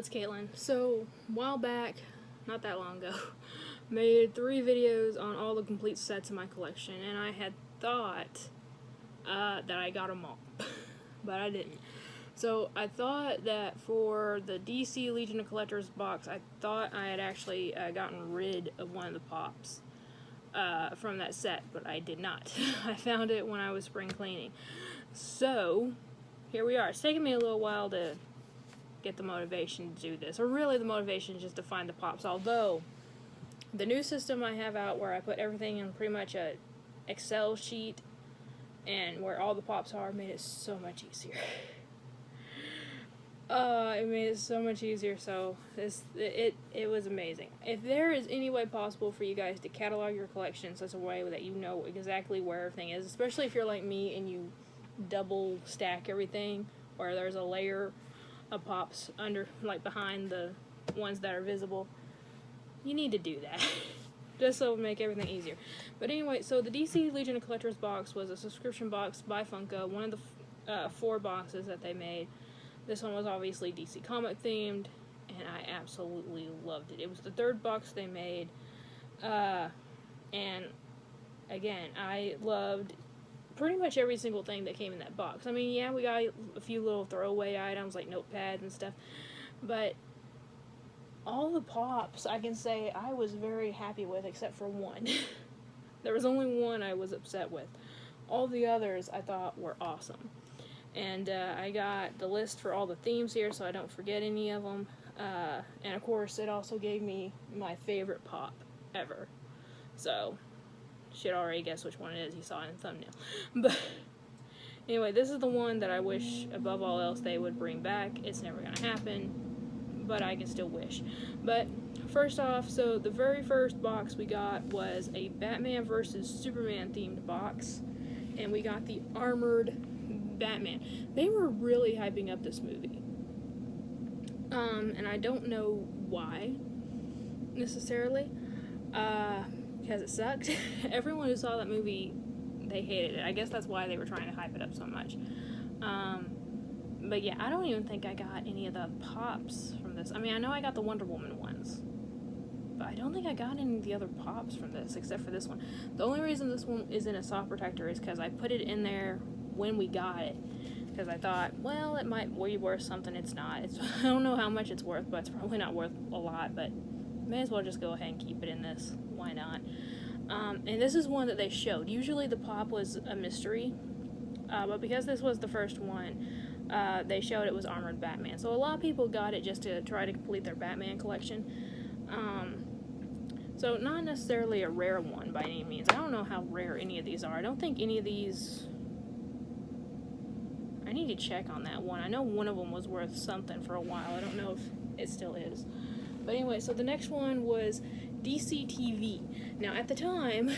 it's Caitlin. So, a while back, not that long ago, made 3 videos on all the complete sets in my collection, and I had thought that I got them all, but I didn't. So, I thought that for the DC Legion of Collectors box, I thought I had actually gotten rid of one of the pops from that set, but I did not. I found it when I was spring cleaning. So, here we are. It's taken me a little while to get the motivation to do this, or really the motivation is just to find the pops, although the new system I have out where I put everything in pretty much a Excel sheet and where all the pops are made it so much easier. It made it so much easier, so it was amazing. If there is any way possible for you guys to catalog your collection in such a way that you know exactly where everything is, especially if you're like me and you double stack everything, where there's a layer of pops under, like behind the ones that are visible, you need to do that. Just so it'll make everything easier. But anyway, so the DC Legion of Collectors box was a subscription box by Funko, one of the 4 boxes that they made. This one was obviously DC comic themed, and I absolutely loved it. It was the 3rd box they made, and again, I loved pretty much every single thing that came in that box. I mean, yeah, we got a few little throwaway items like notepads and stuff, but all the pops I can say I was very happy with, except for one. There was only one I was upset with. All the others I thought were awesome. And I got the list for all the themes here so I don't forget any of them. And of course, it also gave me my favorite pop ever. So, should already guess which one it is. You saw it in the thumbnail. But anyway, this is the one that I wish above all else they would bring back. It's never going to happen, but I can still wish. But first off, so the very first box we got was a Batman vs. Superman themed box. And we got the armored Batman. They were really hyping up this movie. And I don't know why, necessarily. Because it sucked. Everyone who saw that movie, they hated it. I guess that's why they were trying to hype it up so much. But yeah, I don't even think I got any of the pops from this. I mean, I know I got the Wonder Woman ones, but I don't think I got any of the other pops from this, except for this one. The only reason this one is in a soft protector is because I put it in there when we got it, because I thought, well, it might be worth something. It's not. I don't know how much it's worth, but it's probably not worth a lot, but may as well just go ahead and keep it in this. Why not? And this is one that they showed. Usually the pop was a mystery, but because this was the first one, they showed it was Armored Batman. So a lot of people got it just to try to complete their Batman collection. So not necessarily a rare one by any means. I don't know how rare any of these are. I don't think any of these... I need to check on that one. I know one of them was worth something for a while. I don't know if it still is. But anyway, so the next one was DC TV. Now, at the time,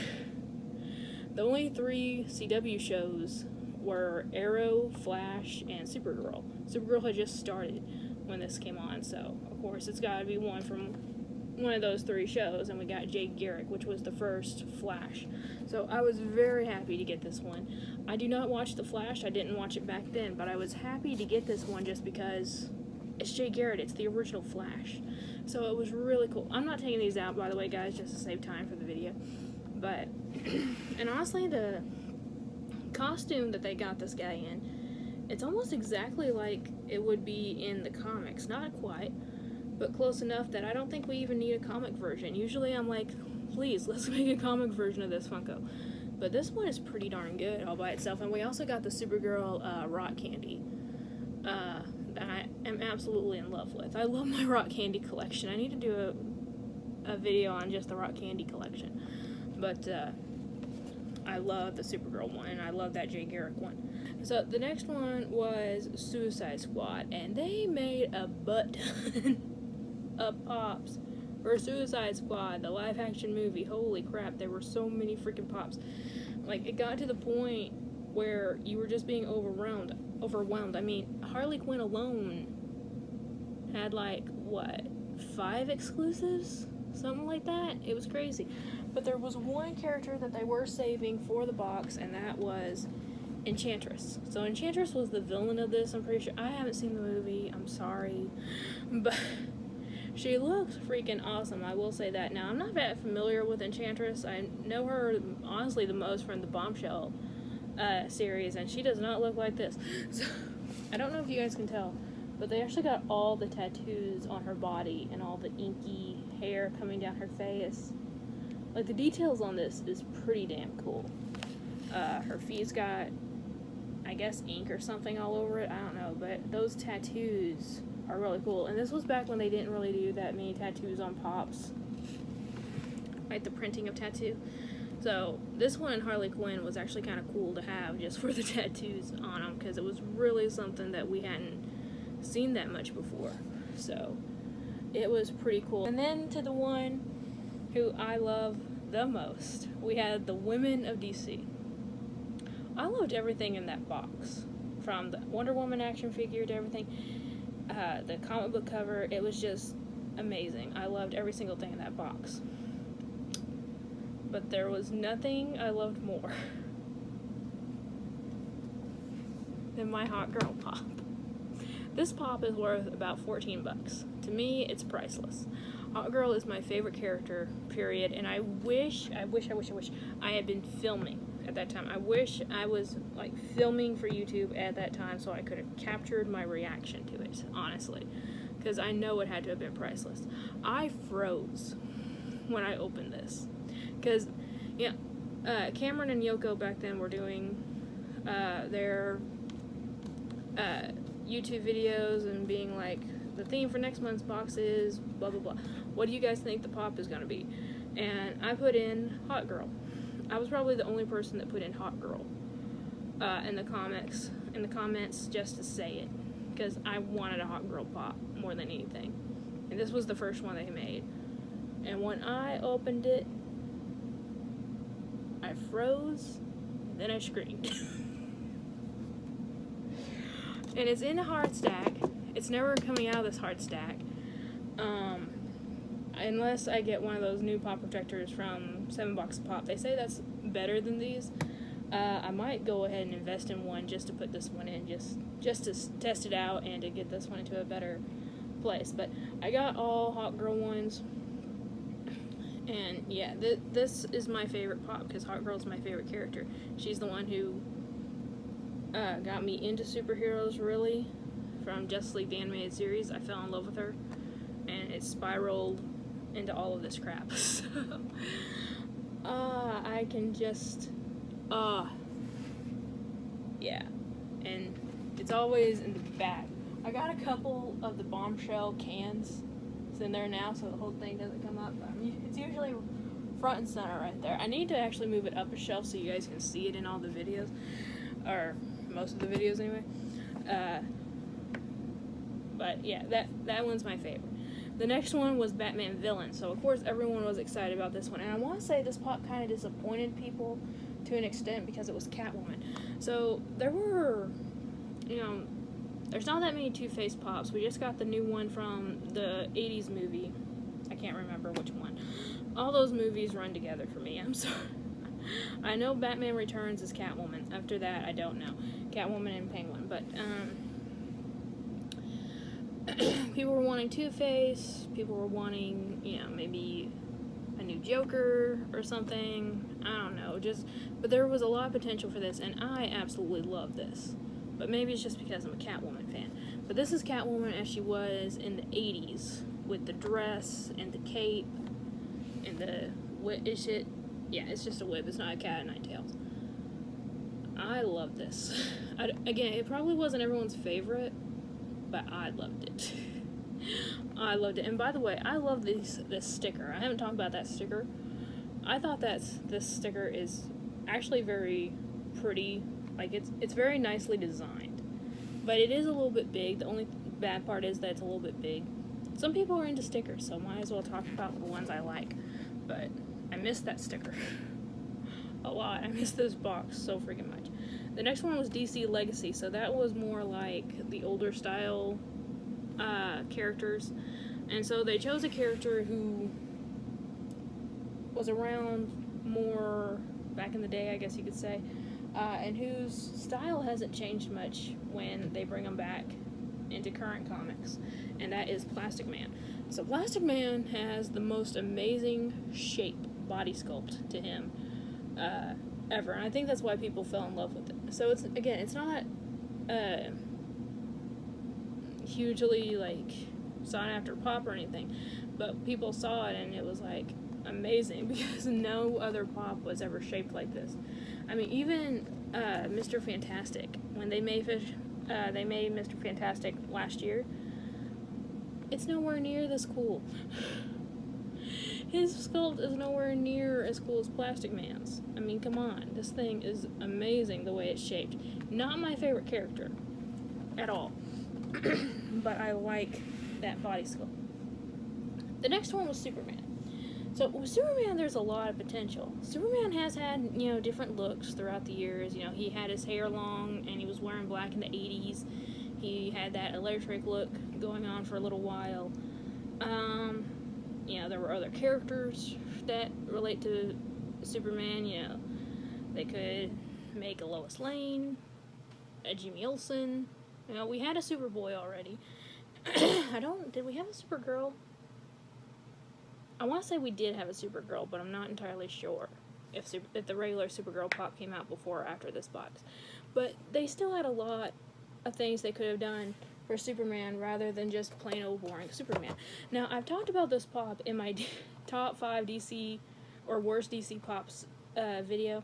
the only 3 CW shows were Arrow, Flash, and Supergirl. Supergirl had just started when this came on, so of course it's got to be one from one of those 3 shows, and we got Jay Garrick, which was the first Flash. So I was very happy to get this one. I do not watch The Flash. I didn't watch it back then, but I was happy to get this one just because it's Jay Garrick. It's the original Flash. So it was really cool. I'm not taking these out, by the way, guys, just to save time for the video. But, and honestly, the costume that they got this guy in, it's almost exactly like it would be in the comics. Not quite, but close enough that I don't think we even need a comic version. Usually I'm like, please, let's make a comic version of this Funko. But this one is pretty darn good all by itself. And we also got the Supergirl rock candy that I am absolutely in love with. I love my rock candy collection. I need to do a video on just the rock candy collection. But I love the Supergirl one, and I love that Jay Garrick one. So the next one was Suicide Squad, and they made a butt ton of pops for Suicide Squad, the live-action movie. Holy crap, there were so many freaking pops. Like, it got to the point where you were just being overwhelmed. I mean, Harley Quinn alone had, like, what, 5 exclusives? Something like that. It was crazy. But there was one character that they were saving for the box, and that was Enchantress. So Enchantress was the villain of this, I'm pretty sure. I haven't seen the movie, I'm sorry. But she looks freaking awesome, I will say that. Now, I'm not that familiar with Enchantress. I know her, honestly, the most from the Bombshell series, and she does not look like this. So, I don't know if you guys can tell, but they actually got all the tattoos on her body and all the inky hair coming down her face. Like, the details on this is pretty damn cool. Her feet's got, I guess, ink or something all over it. I don't know, but those tattoos are really cool. And this was back when they didn't really do that many tattoos on Pops. Like, the printing of tattoo. So, this one in Harley Quinn was actually kind of cool to have just for the tattoos on them, because it was really something that we hadn't seen that much before. So, it was pretty cool. And then to the one who I love the most, we had the Women of DC. I loved everything in that box, from the Wonder Woman action figure to everything, the comic book cover. It was just amazing. I loved every single thing in that box. But there was nothing I loved more than my Hot Girl Pop. This pop is worth about $14. To me, it's priceless. Hot Girl is my favorite character, period, and I wish I had been filming at that time. I wish I was, like, filming for YouTube at that time so I could have captured my reaction to it, honestly, because I know it had to have been priceless. I froze when I opened this, because, yeah, Cameron and Yoko back then were doing their YouTube videos and being like, the theme for next month's box is blah blah blah. What do you guys think the pop is going to be? And I put in Hot Girl. I was probably the only person that put in Hot Girl in the comments just to say it, because I wanted a Hot Girl pop more than anything. And this was the first one they made. And when I opened it, I froze, then I screamed. And it's in a hard stack. It's never coming out of this hard stack. Unless I get one of those new pop protectors from $7 a pop. They say that's better than these. I might go ahead and invest in one just to put this one in, just to test it out and to get this one into a better place. But I got all Hot Girl ones. And yeah, this is my favorite pop, because Hot Girl's my favorite character. She's the one who got me into superheroes, really. From Justice League the Animated Series, I fell in love with her, and it spiraled into all of this crap. So, I can just, yeah, and it's always in the back. I got a couple of the Bombshell cans. It's in there now, so the whole thing doesn't come up. It's usually front and center right there. I need to actually move it up a shelf so you guys can see it in all the videos, or most of the videos anyway. But yeah, that one's my favorite. The next one was Batman Villain, so of course everyone was excited about this one. And I want to say this pop kind of disappointed people to an extent because it was Catwoman. So there were, there's not that many Two-Face pops. We just got the new one from the 80s movie. I can't remember which one. All those movies run together for me, I'm sorry. I know Batman Returns is Catwoman. After that, I don't know. Catwoman and Penguin, but, people were wanting Two-Face, people were wanting, maybe a new Joker or something, I don't know, but there was a lot of potential for this, and I absolutely love this, but maybe it's just because I'm a Catwoman fan, but this is Catwoman as she was in the 80s, with the dress, and the cape, and the, it's just a whip, it's not a cat of nine tails. I love this. Again, it probably wasn't everyone's favorite, but I loved it. I loved it. And by the way, I love this sticker. I haven't talked about that sticker. I thought this sticker is actually very pretty. Like, it's very nicely designed. But it is a little bit big. The only bad part is that it's a little bit big. Some people are into stickers, so might as well talk about the ones I like. But I missed that sticker a lot. I missed this box so freaking much. The next one was DC Legacy, so that was more like the older style characters. And so they chose a character who was around more back in the day, I guess you could say. and whose style hasn't changed much when they bring him back into current comics, and that is Plastic Man. So Plastic Man has the most amazing shape, body sculpt to him ever, and I think that's why people fell in love with it. So it's not hugely like sought after pop or anything, but people saw it and it was like amazing because no other pop was ever shaped like this. I mean, even Mr. Fantastic, when they made Mr. Fantastic last year, it's nowhere near this cool. His sculpt is nowhere near as cool as Plastic Man's. I mean, come on, this thing is amazing the way it's shaped. Not my favorite character at all, but I like that body sculpt. The next one was Superman. So with Superman, there's a lot of potential. Superman has had, different looks throughout the years. He had his hair long, and he was wearing black in the 80s. He had that electric look going on for a little while. There were other characters that relate to Superman. They could make a Lois Lane, a Jimmy Olsen. We had a Superboy already. Did we have a Supergirl? I want to say we did have a Supergirl, but I'm not entirely sure if the regular Supergirl pop came out before or after this box. But they still had a lot of things they could have done for Superman rather than just plain old boring Superman. Now, I've talked about this pop in my top 5 DC or worst DC pops video,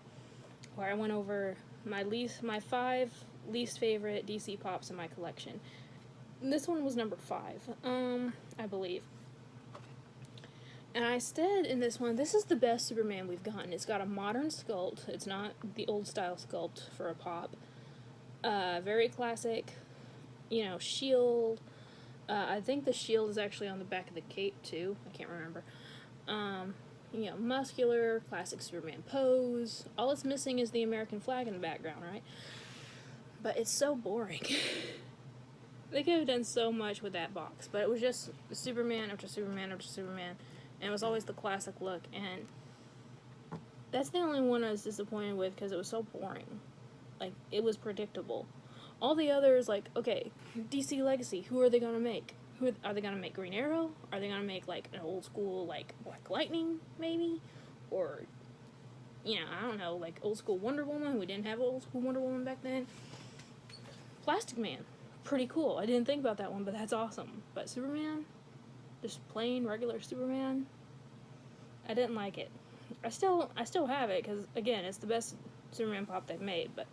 where I went over my 5 least favorite DC pops in my collection. This one was number 5, I believe. And I said in this one, this is the best Superman we've gotten. It's got a modern sculpt. It's not the old style sculpt for a pop. Very classic, shield. I think the shield is actually on the back of the cape too. I can't remember. Muscular, classic Superman pose. All it's missing is the American flag in the background, right? But it's so boring. They could have done so much with that box, but it was just Superman after Superman after Superman. And it was always the classic look, and that's the only one I was disappointed with because it was so boring. Like, it was predictable. All the others, okay, DC Legacy, who are they going to make? Are they going to make Green Arrow? Are they going to make, an old school, Black Lightning, maybe? Or, I don't know, old school Wonder Woman. We didn't have old school Wonder Woman back then. Plastic Man, pretty cool. I didn't think about that one, but that's awesome. But Superman? Just plain regular Superman, I didn't like it. I still have it because, again, it's the best Superman pop they've made, but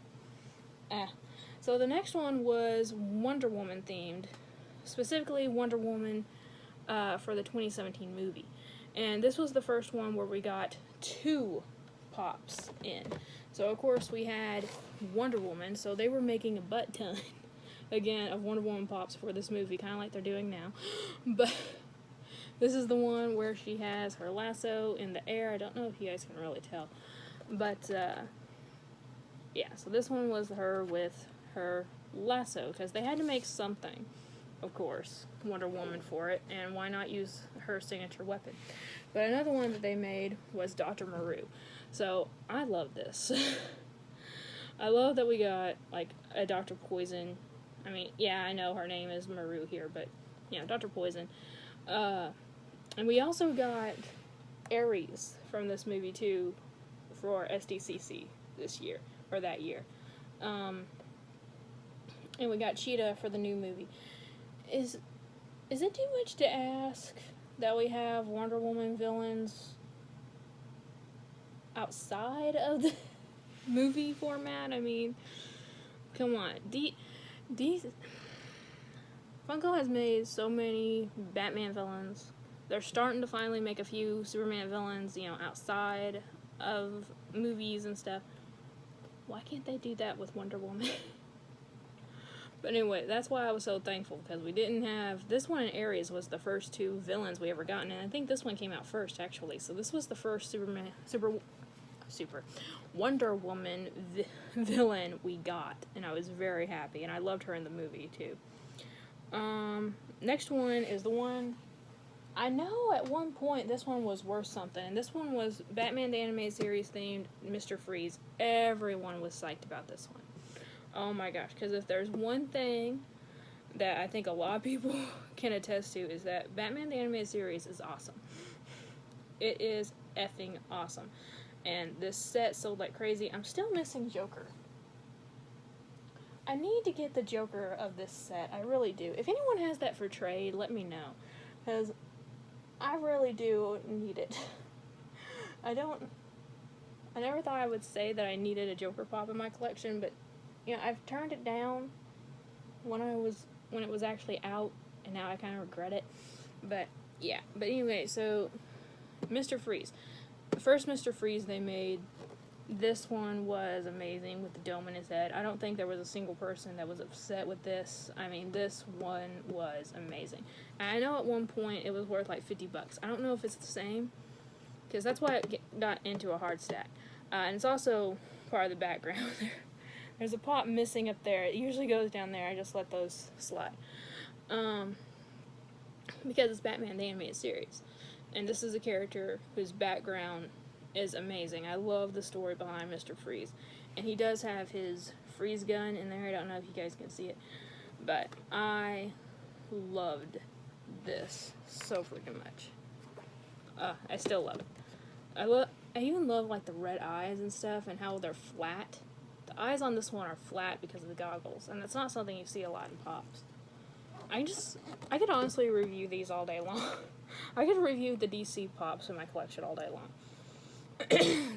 So the next one was Wonder Woman themed, specifically Wonder Woman for the 2017 movie. And this was the first one where we got 2 pops in. So of course we had Wonder Woman, so they were making a butt ton again of Wonder Woman pops for this movie, kind of like they're doing now. But this is the one where she has her lasso in the air. I don't know if you guys can really tell. But, so this one was her with her lasso, because they had to make something, of course, Wonder Woman for it, and why not use her signature weapon? But another one that they made was Dr. Maru. So, I love this. I love that we got, a Dr. Poison. I mean, yeah, I know her name is Maru here, but, Dr. Poison. And we also got Ares from this movie, too, for SDCC this year, or that year. And we got Cheetah for the new movie. Is it too much to ask that we have Wonder Woman villains outside of the movie format? I mean, come on. Funko has made so many Batman villains. They're starting to finally make a few Superman villains, outside of movies and stuff. Why can't they do that with Wonder Woman? But anyway, that's why I was so thankful, because we didn't have... This one in Ares was the first 2 villains we ever gotten, and I think this one came out first, actually. So this was the first Wonder Woman villain we got, and I was very happy, and I loved her in the movie, too. Next one is the one I know at one point this one was worth something, and this one was Batman the Animated Series themed Mr. Freeze. Everyone was psyched about this one. Oh my gosh, because if there's one thing that I think a lot of people can attest to is that Batman the Animated Series is awesome. It is effing awesome. And this set sold like crazy. I'm still missing Joker. I need to get the Joker of this set. I really do. If anyone has that for trade, let me know. Because I really do need it. I never thought I would say that I needed a Joker pop in my collection, but, you know, I've turned it down when it was actually out, and now I kind of regret it. But, yeah. But anyway, so, Mr. Freeze. The first Mr. Freeze they made, this one was amazing with the dome in his head. I don't think there was a single person that was upset with this. I mean, this one was amazing. And I know at one point it was worth like $50. I don't know if it's the same, because that's why it got into a hard stack. And it's also part of the background. There's a pop missing up there. It usually goes down there. I just let those slide. Because it's Batman the Animated Series. And this is a character whose background is amazing. I love the story behind Mr. Freeze. And he does have his freeze gun in there. I don't know if you guys can see it. But I loved this so freaking much. I still love it. I even love like the red eyes and stuff and how they're flat. The eyes on this one are flat because of the goggles. And that's not something you see a lot in pops. I could honestly review these all day long. I could review the DC pops in my collection all day long.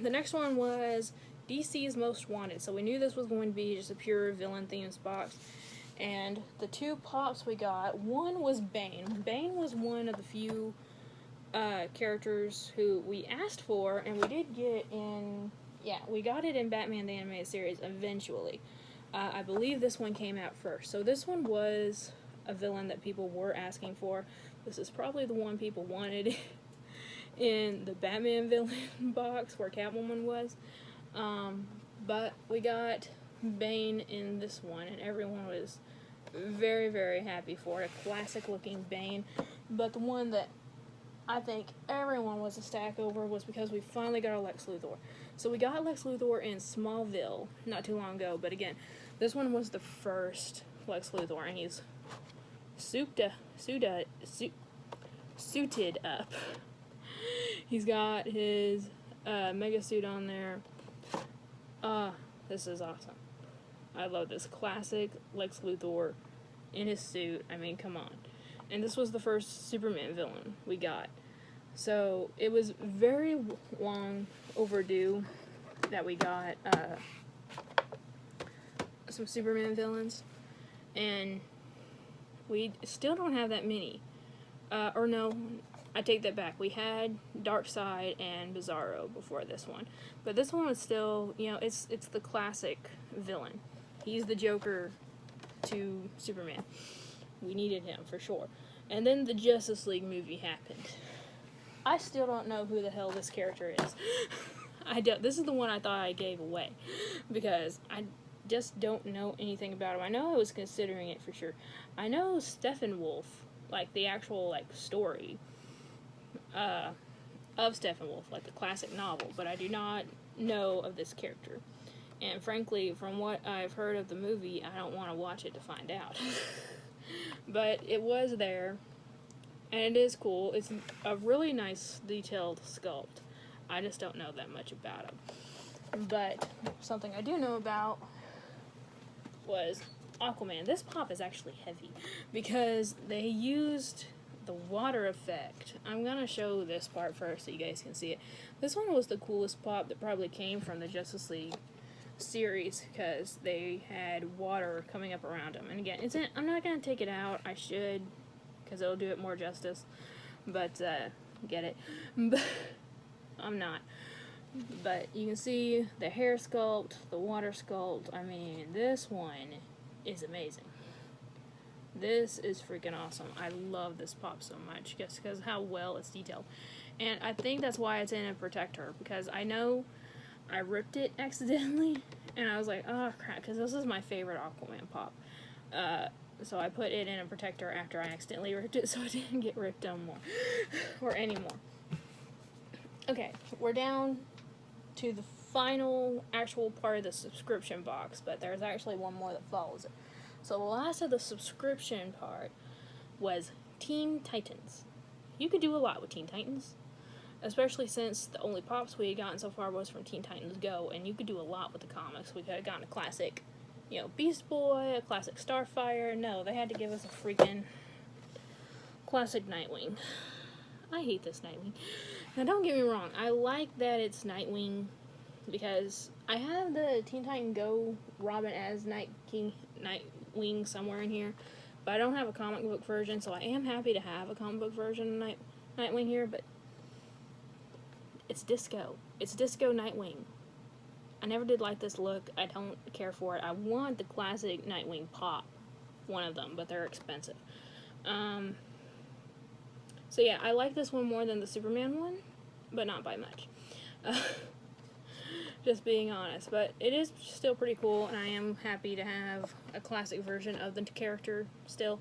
The next one was DC's Most Wanted. So we knew this was going to be just a pure villain themed box. And the two pops we got, one was Bane. Bane was one of the few characters who we asked for, and we did get in, we got it in Batman the Animated Series eventually. I believe this one came out first. So this one was a villain that people were asking for. This is probably the one people wanted in the Batman villain box where Catwoman was. But we got Bane in this one, and everyone was very, very happy for it. A classic looking Bane. But the one that I think everyone was ecstatic over was because we finally got a Lex Luthor. So we got Lex Luthor in Smallville not too long ago, but again, this one was the first Lex Luthor, and he's suited up. He's got his mega suit on there. This is awesome. I love this classic Lex Luthor in his suit. I mean, come on. And this was the first Superman villain we got. So it was very long overdue that we got some Superman villains. And we still don't have that many. Or no, I take that back. We had Darkseid and Bizarro before this one. But this one was still, it's the classic villain. He's the Joker to Superman. We needed him, for sure. And then the Justice League movie happened. I still don't know who the hell this character is. This is the one I thought I gave away. Because I just don't know anything about him. I know I was considering it for sure. I know Steppenwolf, like the actual story of Steppenwolf, like the classic novel, but I do not know of this character. And frankly, from what I've heard of the movie, I don't want to watch it to find out. But it was there, and it is cool. It's a really nice detailed sculpt. I just don't know that much about him. But something I do know about was Aquaman. This pop is actually heavy because they used the water effect. I'm gonna show this part first so you guys can see it. This one was the coolest pop that probably came from the Justice League series because they had water coming up around them. And again, I'm not gonna take it out. I should, because it'll do it more justice. But get it? But I'm not. But you can see the hair sculpt, the water sculpt. I mean, this one is amazing. This is freaking awesome. I love this pop so much just because how well it's detailed. And I think that's why it's in a protector, because I know I ripped it accidentally and I was like, oh crap, because this is my favorite Aquaman pop. So I put it in a protector after I accidentally ripped it so it didn't get ripped no more. or anymore. Okay, we're down to the final actual part of the subscription box, but there's actually one more that follows it. So the last of the subscription part was Teen Titans. You could do a lot with Teen Titans, especially since the only pops we had gotten so far was from Teen Titans Go, and you could do a lot with the comics. We could have gotten a classic, Beast Boy, a classic Starfire. No, they had to give us a freaking classic Nightwing. I hate this Nightwing. Now, don't get me wrong, I like that it's Nightwing, because I have the Teen Titan Go Robin as Nightwing somewhere in here, but I don't have a comic book version, so I am happy to have a comic book version of Nightwing here, but it's disco. It's disco Nightwing. I never did like this look. I don't care for it. I want the classic Nightwing pop, one of them, but they're expensive. So yeah, I like this one more than the Superman one, but not by much. Just being honest, but it is still pretty cool, and I am happy to have a classic version of the character still.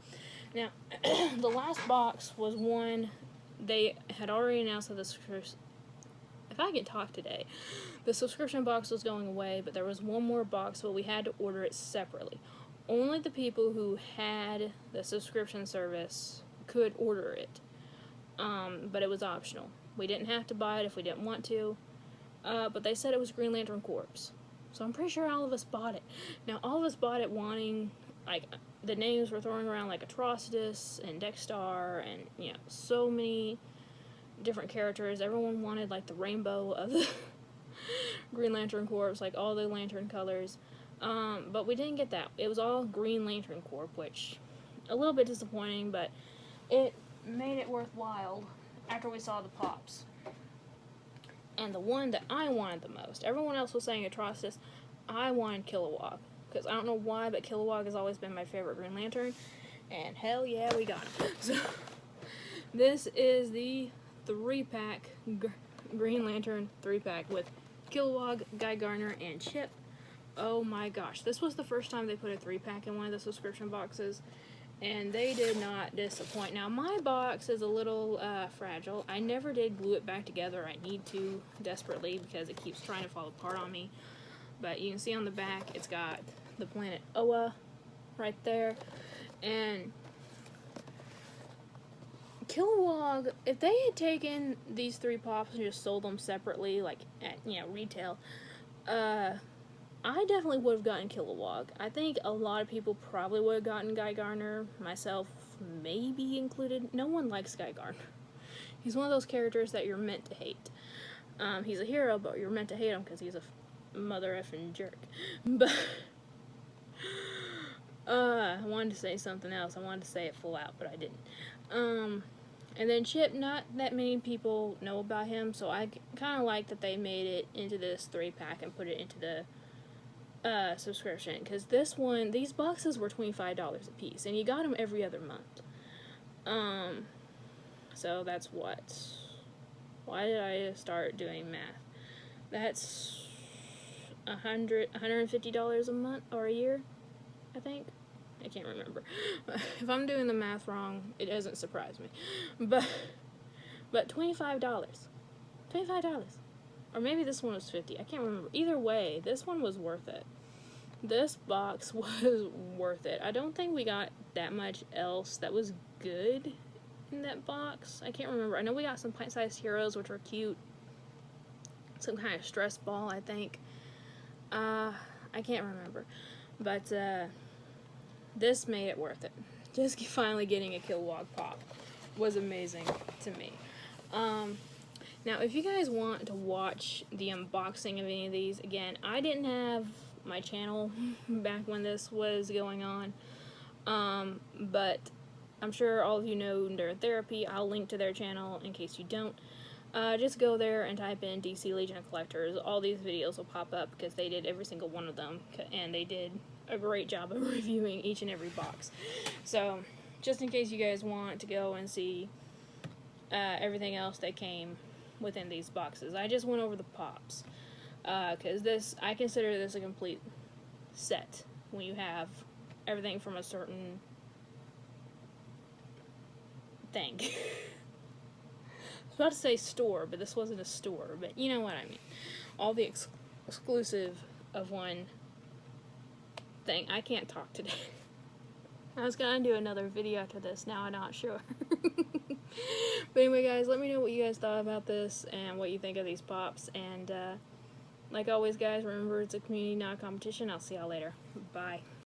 Now, the last box was one they had already announced that if I can talk today, the subscription box was going away, but there was one more box, but we had to order it separately. Only the people who had the subscription service could order it, but it was optional. We didn't have to buy it if we didn't want to. But they said it was Green Lantern Corps. So I'm pretty sure all of us bought it. Now, all of us bought it wanting, the names were throwing around like Atrocitus and Dexter and, so many different characters. Everyone wanted, the rainbow of the Green Lantern Corps, all the lantern colors. But we didn't get that. It was all Green Lantern Corps, which, a little bit disappointing, but it made it worthwhile after we saw the pops. And the one that I wanted the most, everyone else was saying Atrocitus, I wanted Kilowog. Because I don't know why, but Kilowog has always been my favorite Green Lantern. And hell yeah, we got him. So, this is the 3-pack Green Lantern 3-pack with Kilowog, Guy Gardner, and Chip. Oh my gosh. This was the first time they put a 3-pack in one of the subscription boxes. And they did not disappoint. Now, my box is a little fragile. I never did glue it back together. I need to desperately because it keeps trying to fall apart on me. But you can see on the back, it's got the planet Oa right there. And Kilowog, if they had taken these 3 pops and just sold them separately, at, retail, I definitely would have gotten Kilowog. I think a lot of people probably would have gotten Guy Gardner, myself maybe included. No one likes Guy Gardner. He's one of those characters that you're meant to hate. He's a hero, but you're meant to hate him because he's a mother effing jerk. But, I wanted to say something else. I wanted to say it full out, but I didn't. And then Chip, not that many people know about him, so I kind of like that they made it into this 3-pack and put it into the subscription, because these boxes were $25 a piece, and you got them every other month. So that's why did I start doing math? That's $150 a month, or a year, I think. I can't remember. If I'm doing the math wrong, it doesn't surprise me. But $25. Or maybe this one was $50. I can't remember. Either way, this one was worth it. This box was worth it. I don't think we got that much else that was good in that box. I can't remember. I know we got some pint-sized heroes, which were cute. Some kind of stress ball, I think. I can't remember. But, this made it worth it. Just finally getting a Kilowog pop was amazing to me. Now, if you guys want to watch the unboxing of any of these, again, I didn't have my channel back when this was going on, but I'm sure all of you know Nerd Therapy. I'll link to their channel in case you don't. Just go there and type in DC Legion of Collectors. All these videos will pop up because they did every single one of them, and they did a great job of reviewing each and every box. So, just in case you guys want to go and see everything else that came within these boxes. I just went over the pops, because I consider this a complete set when you have everything from a certain thing. I was about to say store, but this wasn't a store, but you know what I mean. All the exclusive of one thing. I can't talk today. I was gonna do another video after this, now I'm not sure. But anyway, guys, let me know what you guys thought about this and what you think of these pops. And like always, guys, remember it's a community, not a competition. I'll see y'all later. Bye.